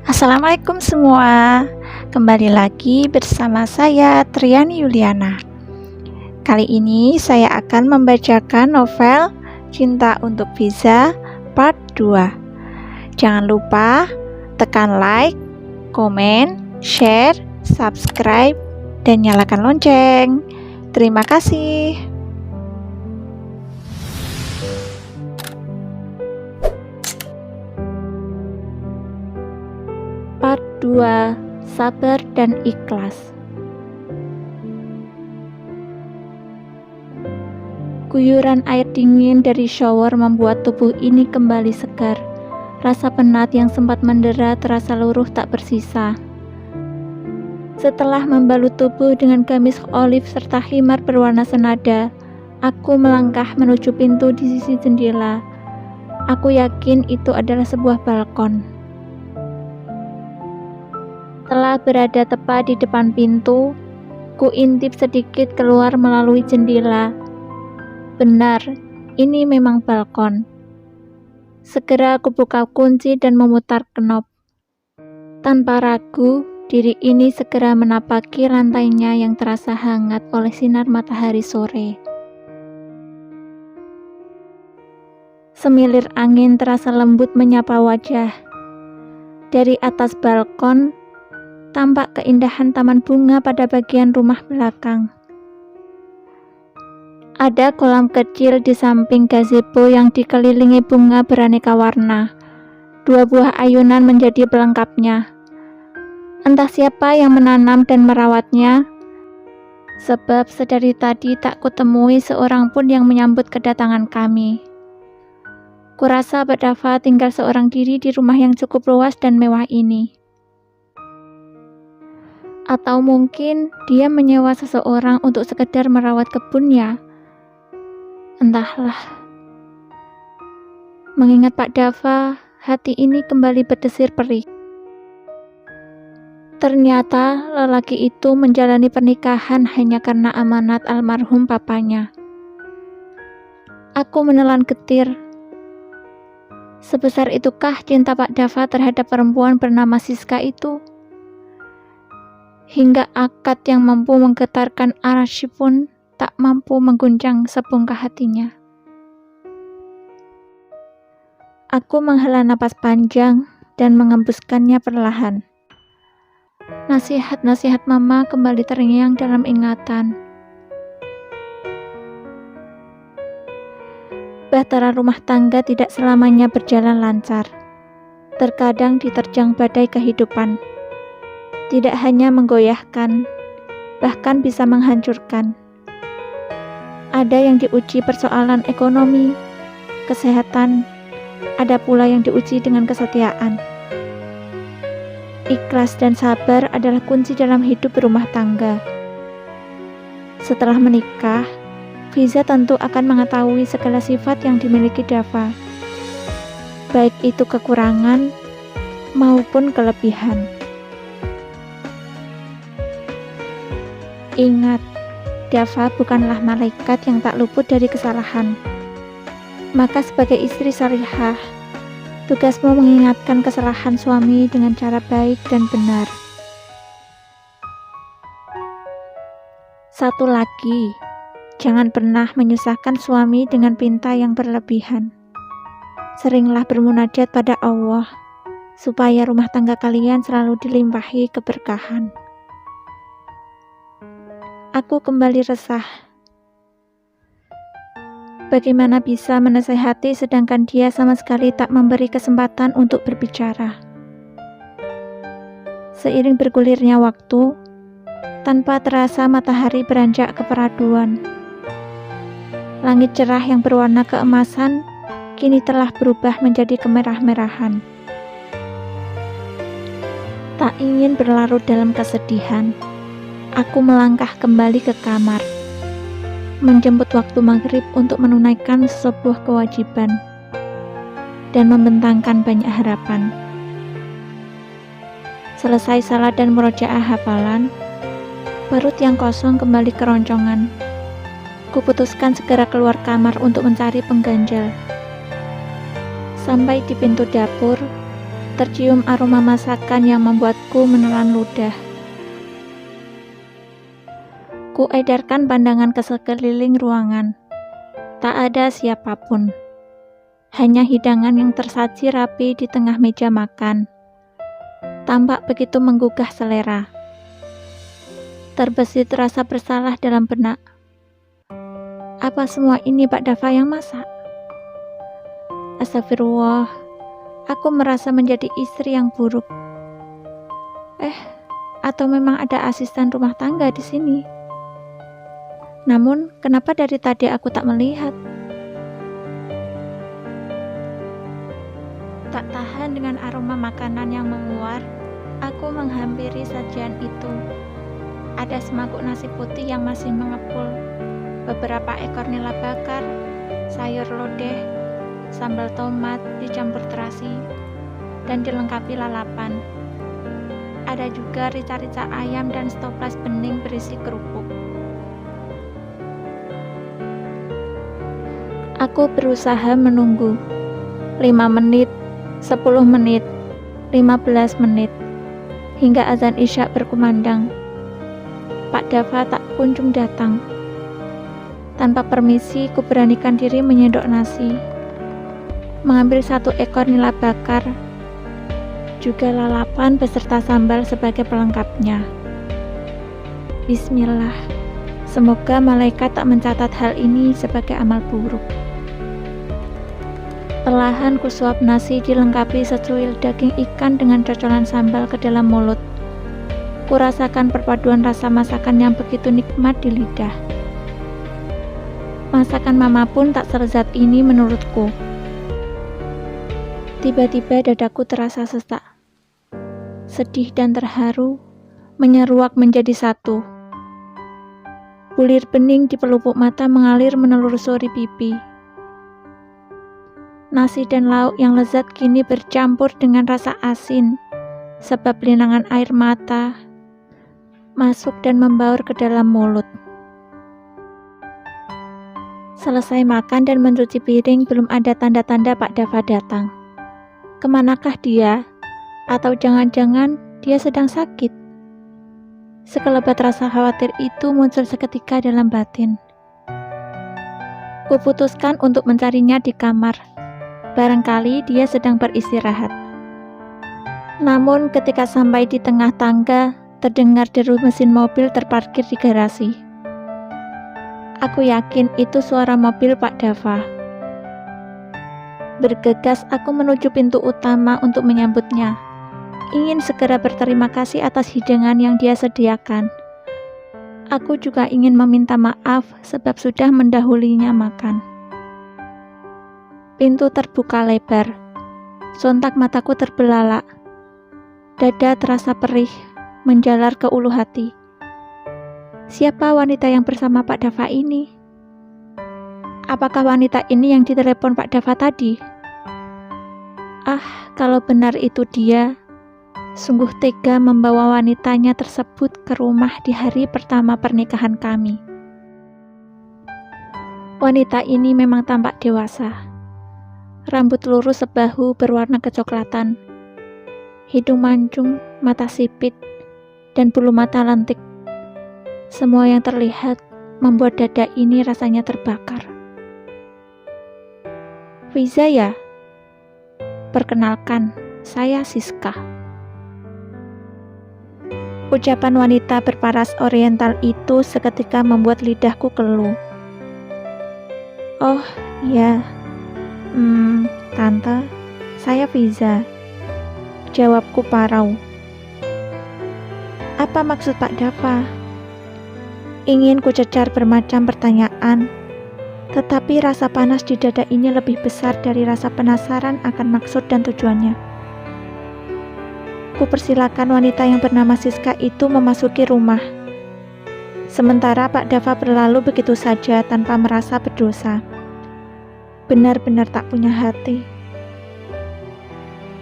Assalamualaikum semua. Kembali lagi bersama saya Triani Yuliana. Kali ini saya akan membacakan novel Cinta untuk Visa part 2. Jangan lupa tekan like, komen, share, subscribe, dan nyalakan lonceng. Terima kasih. Part 2, Sabar dan Ikhlas. Guyuran air dingin dari shower membuat tubuh ini kembali segar. Rasa penat yang sempat mendera terasa luruh tak bersisa. Setelah membalut tubuh dengan gamis olive serta khimar berwarna senada, aku melangkah menuju pintu di sisi jendela. Aku yakin itu adalah sebuah balkon. Setelah berada tepat di depan pintu, ku intip sedikit keluar melalui jendela. Benar, ini memang balkon. Segera aku buka kunci dan memutar knob. Tanpa ragu, diri ini segera menapaki lantainya yang terasa hangat oleh sinar matahari sore. Semilir angin terasa lembut menyapa wajah. Dari atas balkon, tampak keindahan taman bunga pada bagian rumah belakang. Ada kolam kecil di samping gazebo yang dikelilingi bunga beraneka warna. 2 buah ayunan menjadi pelengkapnya. Entah siapa yang menanam dan merawatnya, sebab sedari tadi tak kutemui seorang pun yang menyambut kedatangan kami. Kurasa Pak Dava tinggal seorang diri di rumah yang cukup luas dan mewah ini. Atau mungkin dia menyewa seseorang untuk sekedar merawat kebunnya. Entahlah. Mengingat Pak Dava, hati ini kembali berdesir perih. Ternyata lelaki itu menjalani pernikahan hanya karena amanat almarhum papanya. Aku menelan getir. Sebesar itukah cinta Pak Dava terhadap perempuan bernama Siska itu? Hingga akad yang mampu menggetarkan arasy pun tak mampu mengguncang sebongkah hatinya. Aku menghela napas panjang dan mengembuskannya perlahan. Nasihat-nasihat mama kembali terngiang dalam ingatan. Bahtera rumah tangga tidak selamanya berjalan lancar. Terkadang diterjang badai kehidupan. Tidak hanya menggoyahkan, bahkan bisa menghancurkan. Ada yang diuji persoalan ekonomi, kesehatan, ada pula yang diuji dengan kesetiaan. Ikhlas dan sabar adalah kunci dalam hidup berumah tangga. Setelah menikah, Fiza tentu akan mengetahui segala sifat yang dimiliki Dava, baik itu kekurangan maupun kelebihan. Ingat, Dava bukanlah malaikat yang tak luput dari kesalahan. Maka sebagai istri salihah, tugasmu mengingatkan kesalahan suami dengan cara baik dan benar. Satu lagi, jangan pernah menyusahkan suami dengan pinta yang berlebihan. Seringlah bermunajat pada Allah, supaya rumah tangga kalian selalu dilimpahi keberkahan. Aku kembali resah. Bagaimana bisa menasehati sedangkan dia sama sekali tak memberi kesempatan untuk berbicara. Seiring bergulirnya waktu, tanpa terasa matahari beranjak ke peraduan. Langit cerah yang berwarna keemasan kini telah berubah menjadi kemerah-merahan. Tak ingin berlarut dalam kesedihan, aku melangkah kembali ke kamar, menjemput waktu maghrib untuk menunaikan sebuah kewajiban, dan membentangkan banyak harapan. Selesai salat dan murojaah hafalan, perut yang kosong kembali keroncongan. Kuputuskan segera keluar kamar untuk mencari pengganjal. Sampai di pintu dapur, Tercium aroma masakan yang membuatku menelan ludah. Ku edarkan pandangan ke sekeliling ruangan. Tak ada siapapun. Hanya hidangan yang tersaji rapi di tengah meja makan. Tampak begitu menggugah selera. Terbesit rasa bersalah dalam benak. Apa semua ini Pak Dava yang masak? Astagfirullah, aku merasa menjadi istri yang buruk. Atau memang ada asisten rumah tangga di sini? Namun, kenapa dari tadi aku tak melihat? Tak tahan dengan aroma makanan yang menguar, aku menghampiri sajian itu. Ada semangkuk nasi putih yang masih mengepul, beberapa ekor nila bakar, sayur lodeh, sambal tomat dicampur terasi, dan dilengkapi lalapan. Ada juga rica-rica ayam dan setoples bening berisi kerupuk. Aku berusaha menunggu 5 menit, 10 menit, 15 menit, hingga azan Isya berkumandang. Pak Dava tak kunjung datang. Tanpa permisi, ku beranikan diri menyendok nasi, mengambil 1 ekor nila bakar, juga lalapan beserta sambal sebagai pelengkapnya. Bismillah, semoga malaikat tak mencatat hal ini sebagai amal buruk. Perlahan ku suap nasi dilengkapi secuil daging ikan dengan cocolan sambal ke dalam mulut. Ku rasakan perpaduan rasa masakan yang begitu nikmat di lidah. Masakan mama pun tak selezat ini menurutku. Tiba-tiba dadaku terasa sesak. Sedih dan terharu menyeruak menjadi satu. Bulir bening di pelupuk mata mengalir menelusuri pipi. Nasi dan lauk yang lezat kini bercampur dengan rasa asin, sebab linangan air mata masuk dan membaur ke dalam mulut. Selesai makan dan mencuci piring, belum ada tanda-tanda Pak Dava datang. Kemanakah dia? Atau jangan-jangan dia sedang sakit? Sekelebat rasa khawatir itu muncul seketika dalam batin. Kuputuskan untuk mencarinya di kamar. Barangkali dia sedang beristirahat. Namun ketika sampai di tengah tangga, terdengar deru mesin mobil terparkir di garasi. Aku yakin itu suara mobil Pak Dava. Bergegas aku menuju pintu utama untuk menyambutnya. Ingin segera berterima kasih atas hidangan yang dia sediakan. Aku juga ingin meminta maaf sebab sudah mendahulinya makan. Pintu terbuka lebar. Sontak mataku terbelalak. Dada terasa perih, menjalar ke ulu hati. Siapa wanita yang bersama Pak Dava ini? Apakah wanita ini yang ditelepon Pak Dava tadi? Kalau benar itu dia, sungguh tega membawa wanitanya tersebut ke rumah di hari pertama pernikahan kami. Wanita ini memang tampak dewasa. Rambut lurus sebahu berwarna kecoklatan, hidung mancung, mata sipit, dan bulu mata lentik. Semua yang terlihat membuat dada ini rasanya terbakar. Fiza ya? Perkenalkan, saya Siska. Ucapan wanita berparas oriental itu seketika membuat lidahku keluh. Oh iya, Tante, saya Fiza. Jawabku parau. Apa maksud Pak Dava? Ingin ku cecar bermacam pertanyaan, tetapi rasa panas di dada ini lebih besar dari rasa penasaran akan maksud dan tujuannya. Ku persilakan wanita yang bernama Siska itu memasuki rumah. Sementara Pak Dava berlalu begitu saja tanpa merasa berdosa. Benar-benar tak punya hati.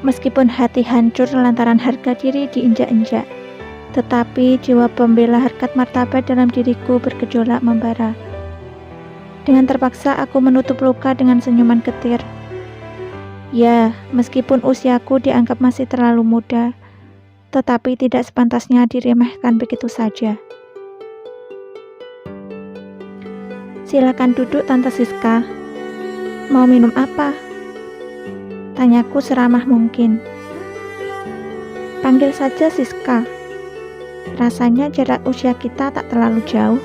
Meskipun hati hancur lantaran harga diri diinjak-injak, tetapi jiwa pembela harkat martabat dalam diriku bergejolak membara. Dengan terpaksa aku menutup luka dengan senyuman getir. Ya, meskipun usiaku dianggap masih terlalu muda, tetapi tidak sepantasnya diremehkan begitu saja. Silakan duduk, Tante Siska. Mau minum apa? Tanyaku seramah mungkin. Panggil saja Siska. Rasanya jarak usia kita tak terlalu jauh.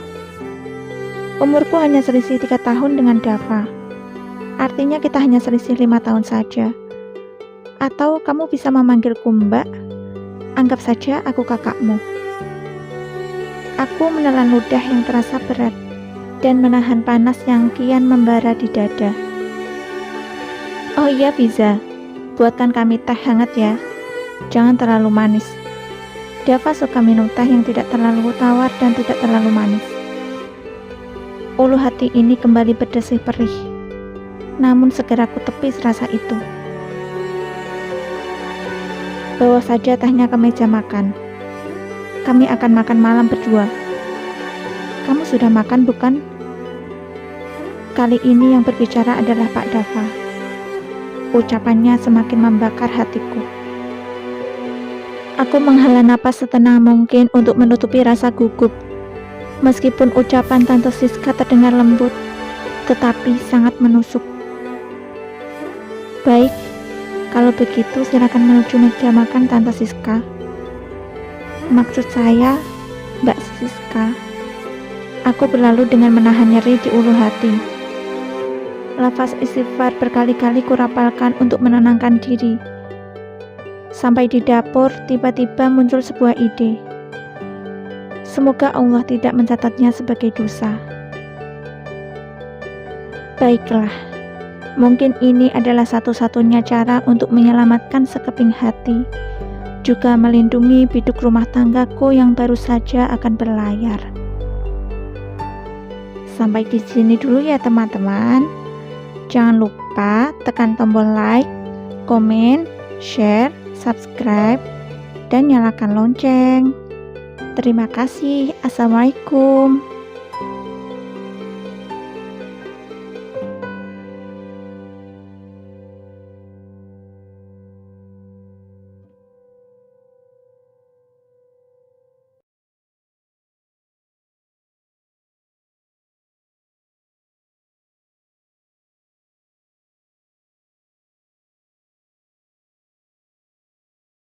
Umurku hanya selisih 3 tahun dengan Dava. Artinya kita hanya selisih 5 tahun saja. Atau kamu bisa memanggilku Mbak. Anggap saja aku kakakmu. Aku menelan ludah yang terasa berat dan menahan panas yang kian membara di dada. Oh iya Fiza, buatkan kami teh hangat ya. Jangan terlalu manis. Dava suka minum teh yang tidak terlalu tawar dan tidak terlalu manis. Ulu hati ini kembali berdesih perih. Namun segera ku tepis rasa itu. Bawa saja tehnya ke meja makan. Kami akan makan malam berdua. Kamu sudah makan bukan? Kali ini yang berbicara adalah Pak Dava. Ucapannya semakin membakar hatiku. Aku menghela napas setenang mungkin untuk menutupi rasa gugup. Meskipun ucapan Tante Siska terdengar lembut, tetapi sangat menusuk. Baik, kalau begitu silakan menuju meja makan Tante Siska. Maksud saya, Mbak Siska. Aku berlalu dengan menahan nyeri di ulu hati. Lafaz istighfar berkali-kali kurapalkan untuk menenangkan diri. Sampai di dapur, tiba-tiba muncul sebuah ide. Semoga Allah tidak mencatatnya sebagai dosa. Baiklah, mungkin ini adalah satu-satunya cara untuk menyelamatkan sekeping hati, juga melindungi biduk rumah tanggaku yang baru saja akan berlayar. Sampai di sini dulu ya teman-teman. Jangan lupa tekan tombol like, komen, share, subscribe, dan nyalakan lonceng. Terima kasih. Assalamualaikum.